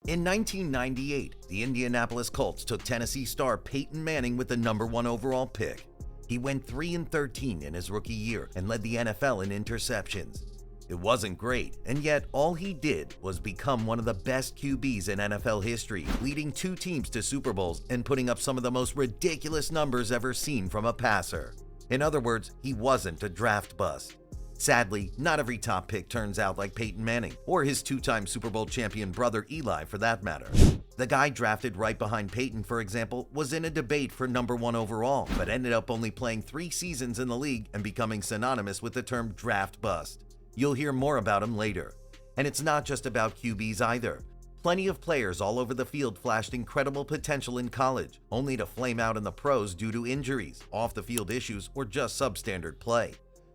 In 1998, the Indianapolis Colts took Tennessee star Peyton Manning with the #1 overall pick. He went 3-13 in his rookie year and led the NFL in interceptions. It wasn't great, and yet all he did was become one of the best QBs in NFL history, leading 2 teams to Super Bowls and putting up some of the most ridiculous numbers ever seen from a passer. In other words, he wasn't a draft bust. Sadly, not every top pick turns out like Peyton Manning, or his 2-time Super Bowl champion brother Eli for that matter. The guy drafted right behind Peyton, for example, was in a debate for #1 overall, but ended up only playing 3 seasons in the league and becoming synonymous with the term draft bust. You'll hear more about him later. And it's not just about QBs either. Plenty of players all over the field flashed incredible potential in college, only to flame out in the pros due to injuries, off-the-field issues, or just substandard play.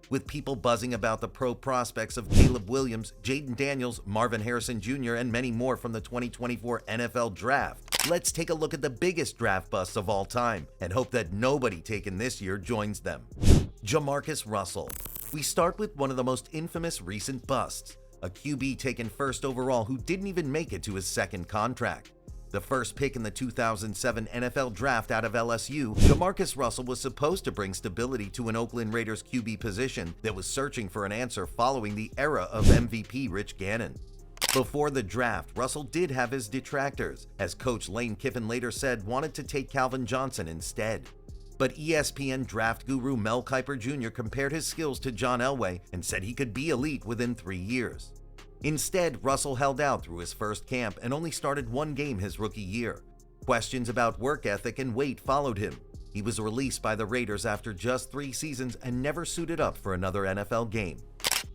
With people buzzing about the pro prospects of Caleb Williams, Jaden Daniels, Marvin Harrison Jr., and many more from the 2024 NFL Draft, let's take a look at the biggest draft busts of all time and hope that nobody taken this year joins them. Jamarcus Russell. We start with one of the most infamous recent busts, a QB taken first overall who didn't even make it to his second contract. The first pick in the 2007 NFL Draft out of LSU, Jamarcus Russell was supposed to bring stability to an Oakland Raiders QB position that was searching for an answer following the era of MVP Rich Gannon. Before the draft, Russell did have his detractors, as coach Lane Kiffin later said wanted to take Calvin Johnson instead. But ESPN draft guru Mel Kiper Jr. compared his skills to John Elway and said he could be elite within 3 years. Instead, Russell held out through his first camp and only started 1 game his rookie year. Questions about work ethic and weight followed him. He was released by the Raiders after just 3 seasons and never suited up for another NFL game.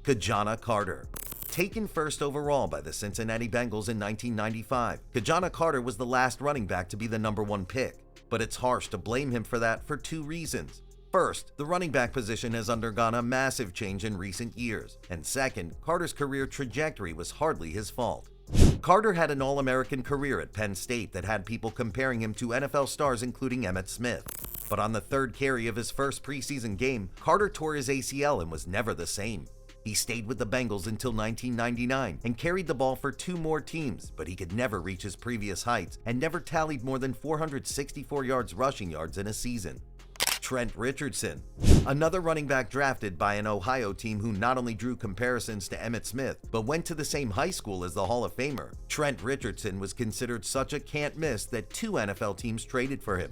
Ki-Jana Carter. Taken first overall by the Cincinnati Bengals in 1995, Ki-Jana Carter was the last running back to be the #1 pick. But it's harsh to blame him for that for 2 reasons. First, the running back position has undergone a massive change in recent years. And second, Carter's career trajectory was hardly his fault. Carter had an All-American career at Penn State that had people comparing him to NFL stars including Emmitt Smith. But on the 3rd carry of his first preseason game, Carter tore his ACL and was never the same. He stayed with the Bengals until 1999 and carried the ball for 2 more teams, but he could never reach his previous heights and never tallied more than 464 rushing yards in a season. Trent Richardson. Another running back drafted by an Ohio team who not only drew comparisons to Emmitt Smith, but went to the same high school as the Hall of Famer. Trent Richardson was considered such a can't miss that 2 NFL teams traded for him.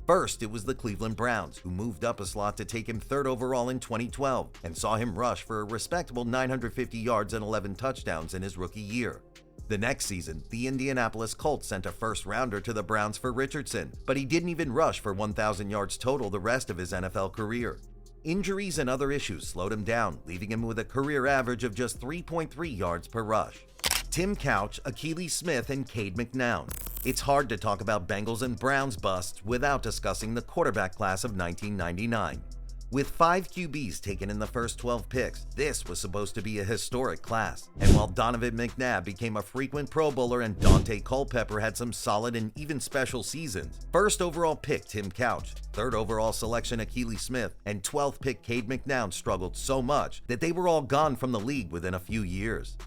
First, it was the Cleveland Browns, who moved up a slot to take him 3rd overall in 2012 and saw him rush for a respectable 950 yards and 11 touchdowns in his rookie year. The next season, the Indianapolis Colts sent a first-rounder to the Browns for Richardson, but he didn't even rush for 1,000 yards total the rest of his NFL career. Injuries and other issues slowed him down, leaving him with a career average of just 3.3 yards per rush. Tim Couch, Akili Smith, and Cade McNown. It's hard to talk about Bengals and Browns busts without discussing the quarterback class of 1999. With 5 QBs taken in the first 12 picks, this was supposed to be a historic class. And while Donovan McNabb became a frequent Pro Bowler and Dante Culpepper had some solid and even special seasons, first overall pick Tim Couch, 3rd overall selection Akili Smith, and 12th pick Cade McNown struggled so much that they were all gone from the league within a few years.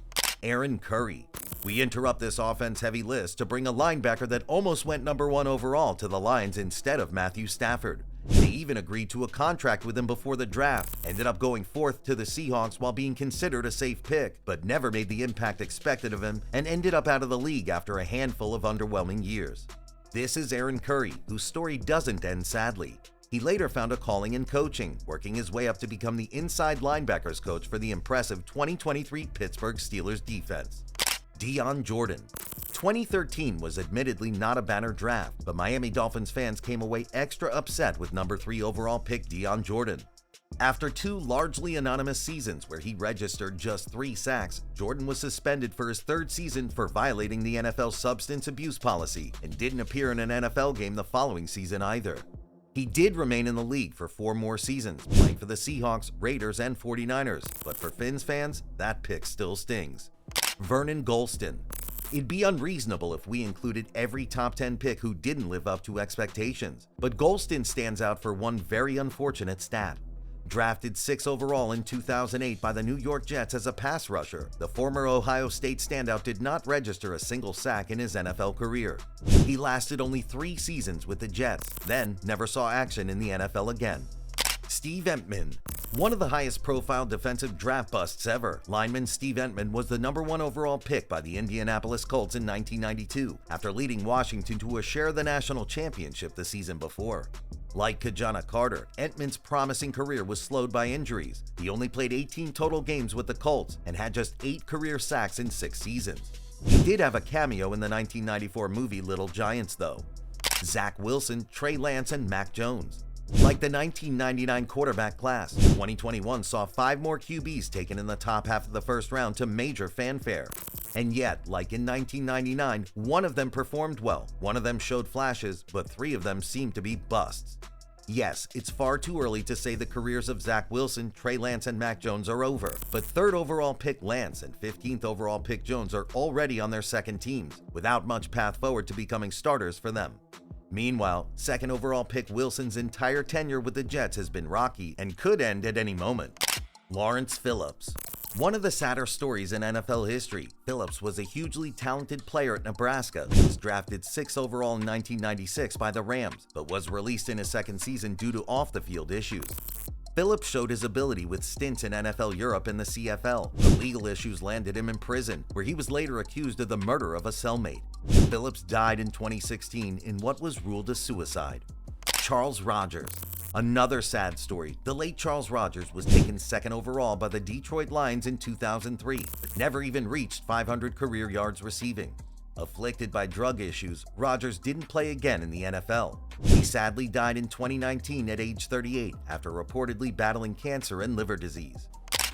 Aaron Curry. We interrupt this offense-heavy list to bring a linebacker that almost went #1 overall to the Lions instead of Matthew Stafford. They even agreed to a contract with him before the draft, ended up going 4th to the Seahawks while being considered a safe pick, but never made the impact expected of him and ended up out of the league after a handful of underwhelming years. This is Aaron Curry, whose story doesn't end sadly. He later found a calling in coaching, working his way up to become the inside linebackers coach for the impressive 2023 Pittsburgh Steelers defense. Dion Jordan. 2013 was admittedly not a banner draft, but Miami Dolphins fans came away extra upset with #3 overall pick Dion Jordan. After 2 largely anonymous seasons where he registered just 3 sacks, Jordan was suspended for his 3rd season for violating the NFL's substance abuse policy and didn't appear in an NFL game the following season either. He did remain in the league for 4 more seasons, playing for the Seahawks, Raiders, and 49ers, but for Fins fans, that pick still stings. Vernon Gholston. It'd be unreasonable if we included every top 10 pick who didn't live up to expectations, but Gholston stands out for one very unfortunate stat. Drafted 6th overall in 2008 by the New York Jets as a pass rusher, the former Ohio State standout did not register a single sack in his NFL career. He lasted only 3 seasons with the Jets, then never saw action in the NFL again. Steve Emtman. One of the highest profile defensive draft busts ever, lineman Steve Emtman was the number 1 overall pick by the Indianapolis Colts in 1992, after leading Washington to a share of the national championship the season before. Like ki-jana Carter, Entman's promising career was slowed by injuries. He only played 18 total games with the Colts and had just 8 career sacks in 6 seasons. He did have a cameo in the 1994 movie Little Giants though. Zach Wilson, Trey Lance, and Mac Jones. Like the 1999 quarterback class, 2021 saw 5 more QBs taken in the top half of the first round to major fanfare. And yet, like in 1999, one of them performed well, one of them showed flashes, but 3 of them seemed to be busts. Yes, it's far too early to say the careers of Zach Wilson, Trey Lance, and Mac Jones are over, but 3rd overall pick Lance and 15th overall pick Jones are already on their second teams, without much path forward to becoming starters for them. Meanwhile, 2nd overall pick Wilson's entire tenure with the Jets has been rocky and could end at any moment. Lawrence Phillips. One of the sadder stories in NFL history, Phillips was a hugely talented player at Nebraska who was drafted 6th overall in 1996 by the Rams, but was released in his second season due to off-the-field issues. Phillips showed his ability with stints in NFL Europe and the CFL, but legal issues landed him in prison, where he was later accused of the murder of a cellmate. Phillips died in 2016 in what was ruled a suicide. Charles Rogers. Another sad story. The late Charles Rogers was taken 2nd overall by the Detroit Lions in 2003, but never even reached 500 career yards receiving. Afflicted by drug issues, Rogers didn't play again in the NFL. He sadly died in 2019 at age 38 after reportedly battling cancer and liver disease.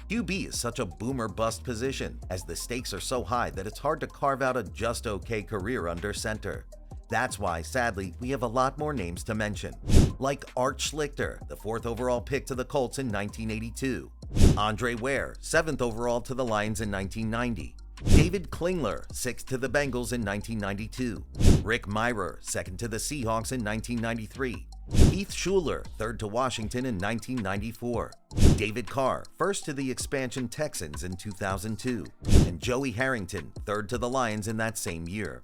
QB is such a boomer-bust position, as the stakes are so high that it's hard to carve out a just okay career under center. That's why, sadly, we have a lot more names to mention. Like Art Schlichter, the 4th overall pick to the Colts in 1982. Andre Ware, 7th overall to the Lions in 1990. David Klingler, 6th to the Bengals in 1992. Rick Mirer, 2nd to the Seahawks in 1993. Heath Shuler, 3rd to Washington in 1994. David Carr, 1st to the expansion Texans in 2002. And Joey Harrington, 3rd to the Lions in that same year.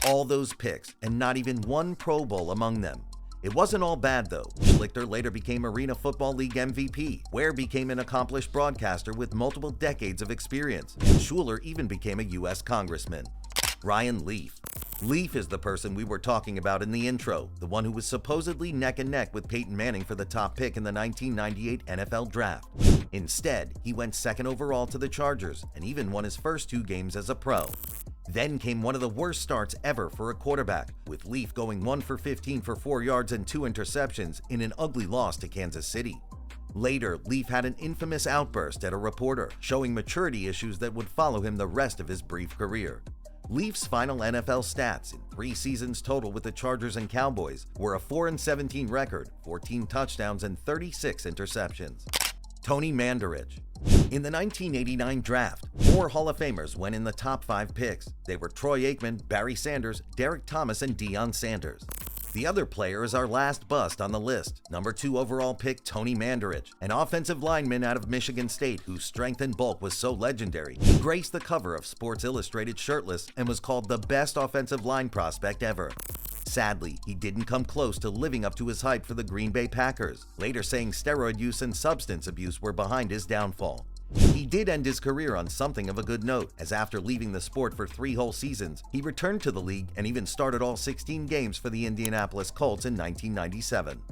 All those picks, and not even one Pro Bowl among them. It wasn't all bad though. Schlichter later became Arena Football League MVP. Ware became an accomplished broadcaster with multiple decades of experience. And Shuler even became a U.S. congressman. Ryan Leaf. Leaf is the person we were talking about in the intro, the one who was supposedly neck and neck with Peyton Manning for the top pick in the 1998 NFL Draft. Instead, he went 2nd overall to the Chargers and even won his first 2 games as a pro. Then came one of the worst starts ever for a quarterback, with Leaf going 1 for 15 for 4 yards and 2 interceptions in an ugly loss to Kansas City. Later, Leaf had an infamous outburst at a reporter, showing maturity issues that would follow him the rest of his brief career. Leaf's final NFL stats in 3 seasons total with the Chargers and Cowboys were a 4-17 record, 14 touchdowns, and 36 interceptions. Tony Mandarich. In the 1989 draft, 4 Hall of Famers went in the top 5 picks. They were Troy Aikman, Barry Sanders, Derek Thomas, and Deion Sanders. The other player is our last bust on the list, number 2 overall pick Tony Mandarich, an offensive lineman out of Michigan State whose strength and bulk was so legendary, he graced the cover of Sports Illustrated shirtless and was called the best offensive line prospect ever. Sadly, he didn't come close to living up to his hype for the Green Bay Packers, later saying steroid use and substance abuse were behind his downfall. He did end his career on something of a good note, as after leaving the sport for 3 whole seasons, he returned to the league and even started all 16 games for the Indianapolis Colts in 1997.